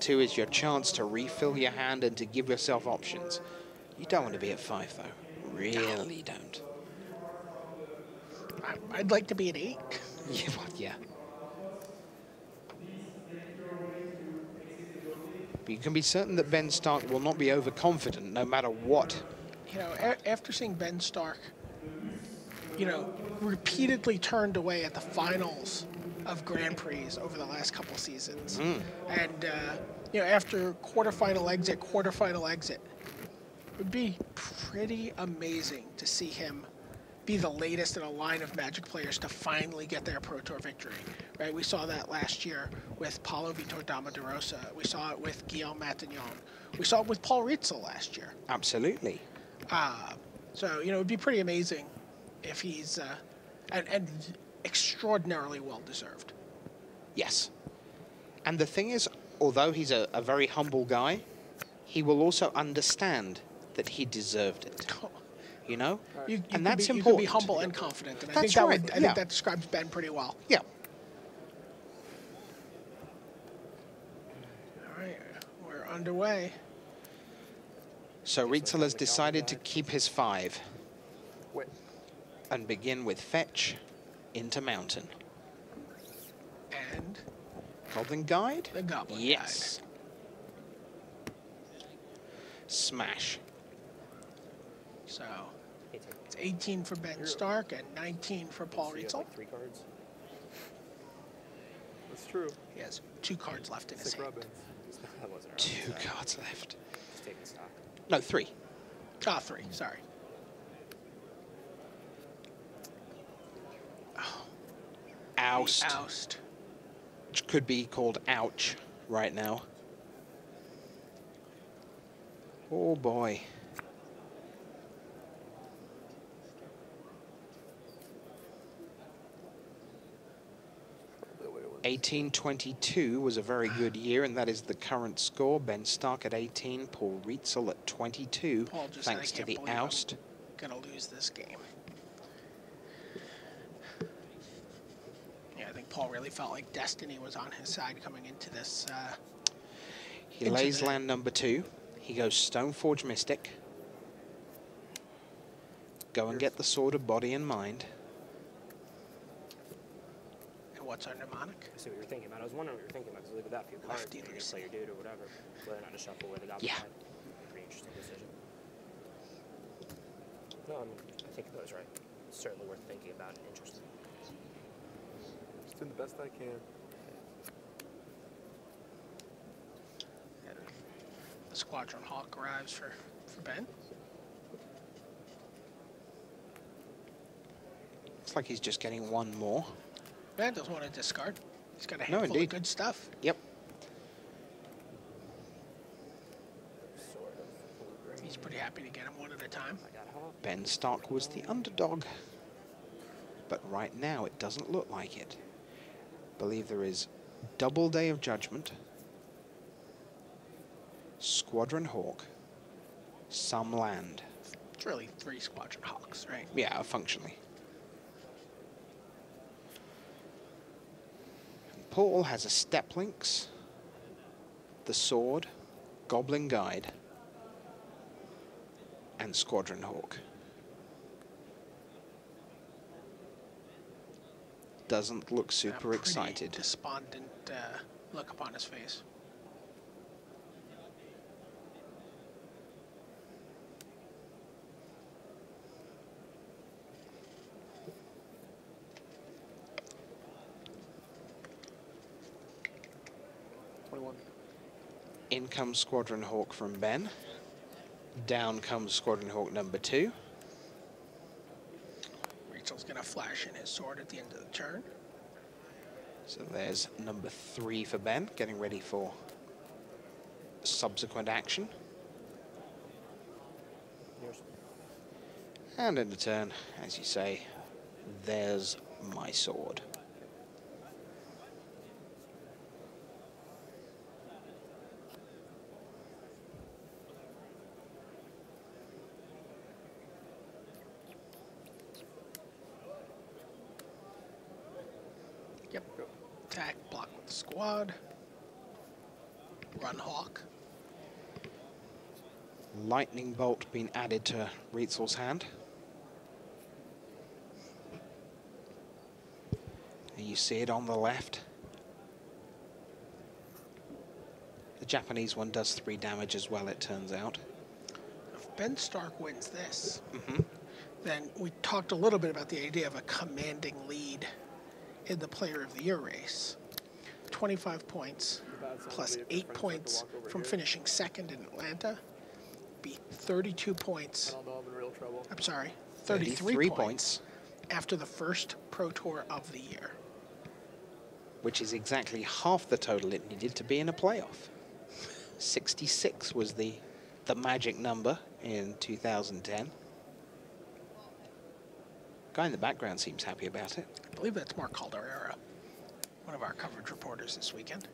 2 is your chance to refill your hand and to give yourself options. You don't want to be at 5, though. Really don't. I'd like to be at 8. Yeah, well, yeah. But you can be certain that Ben Stark will not be overconfident no matter what. You know, after seeing Ben Stark, you know, repeatedly turned away at the finals of Grand Prix over the last couple seasons. And, you know, after quarterfinal exit, it would be pretty amazing to see him be the latest in a line of Magic players to finally get their Pro Tour victory, right? We saw that last year with Paulo Vitor Dama de Rosa. We saw it with Guillaume Matignon. We saw it with Paul Rietzl last year. Absolutely. So, you know, it would be pretty amazing if he's, and extraordinarily well-deserved. Yes. And the thing is, although he's a very humble guy, he will also understand that he deserved it. You know? And that's important. You can be humble and confident. And I think that describes Ben pretty well. Yeah. All right, we're underway. So Rietzl has decided to keep his 5 and begin with fetch into mountain. And Goblin Guide? The Goblin Guide. Yes. Smash. So it's 18 for Ben Stark and 19 for Paul Rietzl. Like 3 cards. That's true. He has 2 cards left in his hand. 2 cards left. Just taking stock. No, 3. Ah, 3, sorry. Oh. Oust. Oust. Which could be called ouch right now. Oh boy. 1822 was a very good year, and that is the current score. Ben Stark at 18, Paul Rietzl at 22, thanks to the oust. I'm gonna lose this game. Yeah, I think Paul really felt like destiny was on his side coming into this. He lays land number 2. He goes Stoneforge Mystic. Go and get the Sword of Body and Mind. What's our mnemonic? I see what you're thinking about. I was wondering what you're thinking about, because look at that few cards. You can play your dude or whatever. Whether or not to shuffle with a Goblin Guide. Pretty interesting decision. No, I mean, I think that was right. It's certainly worth thinking about and interesting. Just doing the best I can. And the Squadron Hawk arrives for Ben. It's like he's just getting 1 more. Ben doesn't want to discard. He's got a handful of good stuff. Yep. He's pretty happy to get him 1 at a time. Ben Stark was the underdog. But right now, it doesn't look like it. I believe there is double Day of Judgment, Squadron Hawk, some land. It's really 3 Squadron Hawks, right? Yeah, functionally. Paul has a Step Links, the Sword, Goblin Guide, and Squadron Hawk. Doesn't look super excited. Despondent look upon his face. In comes Squadron Hawk from Ben. Down comes Squadron Hawk number 2. Rietzl's going to flash in his sword at the end of the turn. So there's number 3 for Ben, getting ready for subsequent action. And in the turn, as you say, there's my sword. Attack, block with the squad. Run Hawk. Lightning Bolt being added to Rietzl's hand. And you see it on the left. The Japanese one does 3 damage as well, it turns out. If Ben Stark wins this, then we talked a little bit about the idea of a commanding lead in the Player of the Year race. 25 points plus 8 points from finishing second in Atlanta. Be 32 points. I'm sorry, 33 points after the first Pro Tour of the year. Which is exactly half the total it needed to be in a playoff. 66 was the magic number in 2010. Guy in the background seems happy about it. I believe that's Mark Calderera, one of our coverage reporters this weekend.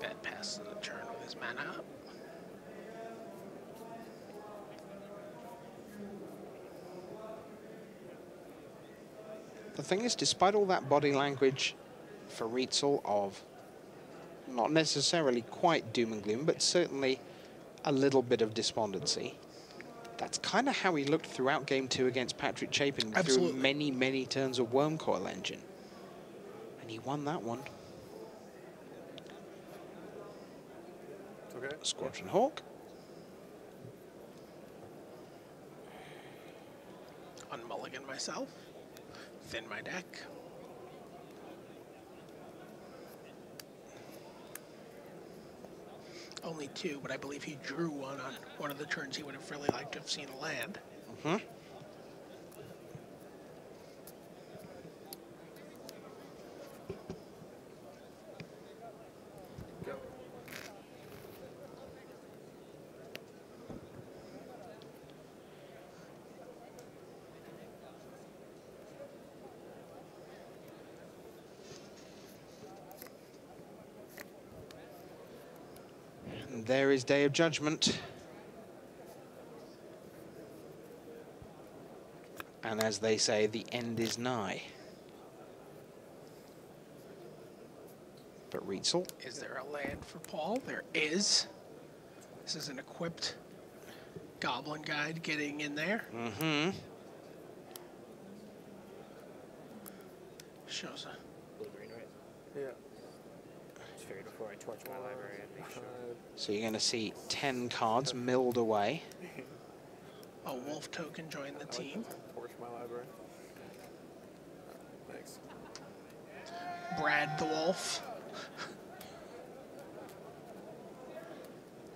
Ben passes the turn with his mana up. The thing is, despite all that body language for Rietzl of not necessarily quite doom and gloom, but certainly a little bit of despondency, that's kind of how he looked throughout Game 2 against Patrick Chapin through many, many turns of Worm Coil Engine. And he won that one. Okay. Squadron Hawk. Unmulligan myself. Thin my deck. Only 2, but I believe he drew one on one of the turns he would have really liked to have seen a land. Go. And there is Day of Judgment. And as they say, the end is nigh. But Rietzl. Is there a land for Paul? There is. This is an equipped Goblin Guide getting in there. Shows a Blue-green, right? Yeah. Just figured before I torch my library, I'd make sure. So you're going to see 10 cards milled away. a wolf token join the team. Torch my library. Thanks. Brad the wolf.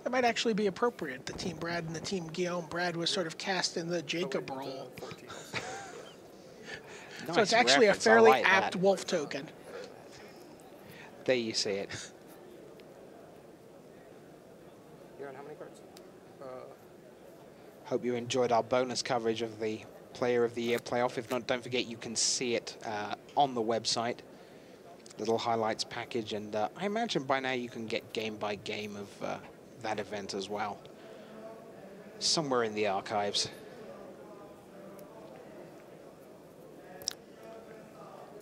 That might actually be appropriate, the team Brad and the team Guillaume. Brad was sort of cast in the Jacob role. Nice So it's actually reference. a I fairly like apt that. wolf token. There you see it. You're on how many cards? Hope you enjoyed our bonus coverage of the Player of the Year playoff. If not, don't forget you can see it on the website. Little highlights package, and I imagine by now you can get game by game of that event as well. Somewhere in the archives.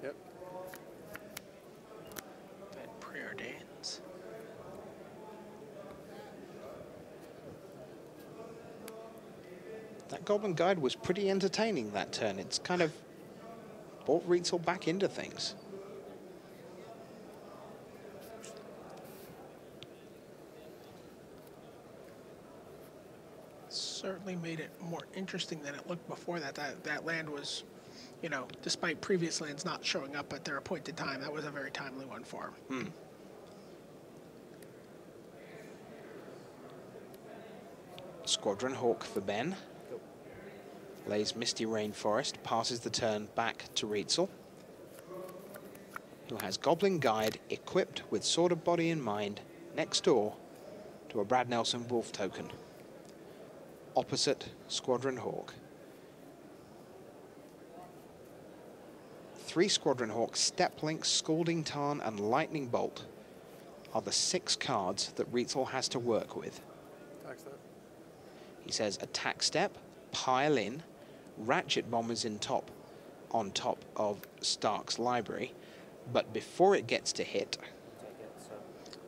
Yep. That preordains. That Goblin Guide was pretty entertaining that turn. It's kind of brought Rietzl back into things. Certainly made it more interesting than it looked before that. That land was, you know, despite previous lands not showing up at their appointed time, that was a very timely one for him. Squadron Hawk for Ben. Lays Misty Rainforest, passes the turn back to Rietzl, who has Goblin Guide equipped with Sword of Body in mind next door to a Brad Nelson Wolf token. Opposite Squadron Hawk. 3 Squadron Hawk, Step Link, Scalding Tarn, and Lightning Bolt are the 6 cards that Rietzl has to work with. Attack step. He says attack step, pile in, ratchet bombers on top of Stark's library, But before it gets to hit, Take it. So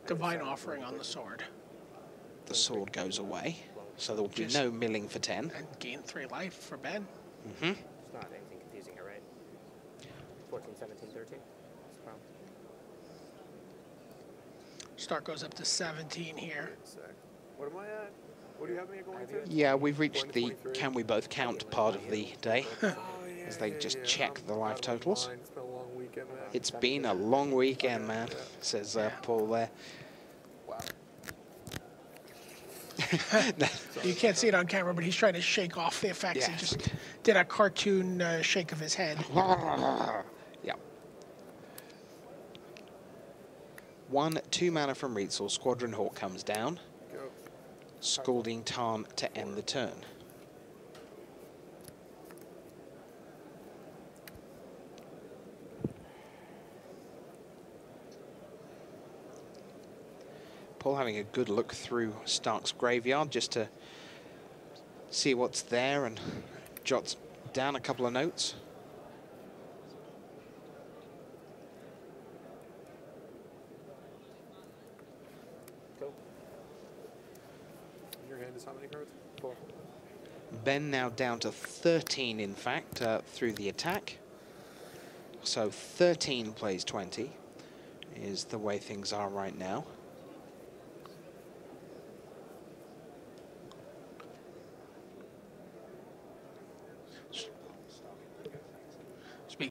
Divine Offering on the sword. the sword goes away. So there will be no milling for 10. And gain 3 life for Ben. Mm-hmm. it's not anything confusing here, right? 14, 17, 13. That's the problem. Start goes up to 17 here. What am I at? What do you have me going to? Yeah, we've reached the 23. can we both count part of the day. Oh, As they just check I'm the life out of my totals. mind. It's been a long weekend, man. It's been a long weekend, man, says Paul there. Wow. You can't see it on camera, but he's trying to shake off the effects. He Yes. just did a cartoon shake of his head. Yeah. 1 2 mana from Rietzl. Squadron Hawk comes down. Go. Scalding Tarn to end the turn. Paul having a good look through Stark's graveyard just to see what's there and jots down a couple of notes. Cool. Your hand is how many cards? 4. Ben now down to 13, in fact, through the attack. So 13 plays 20 is the way things are right now.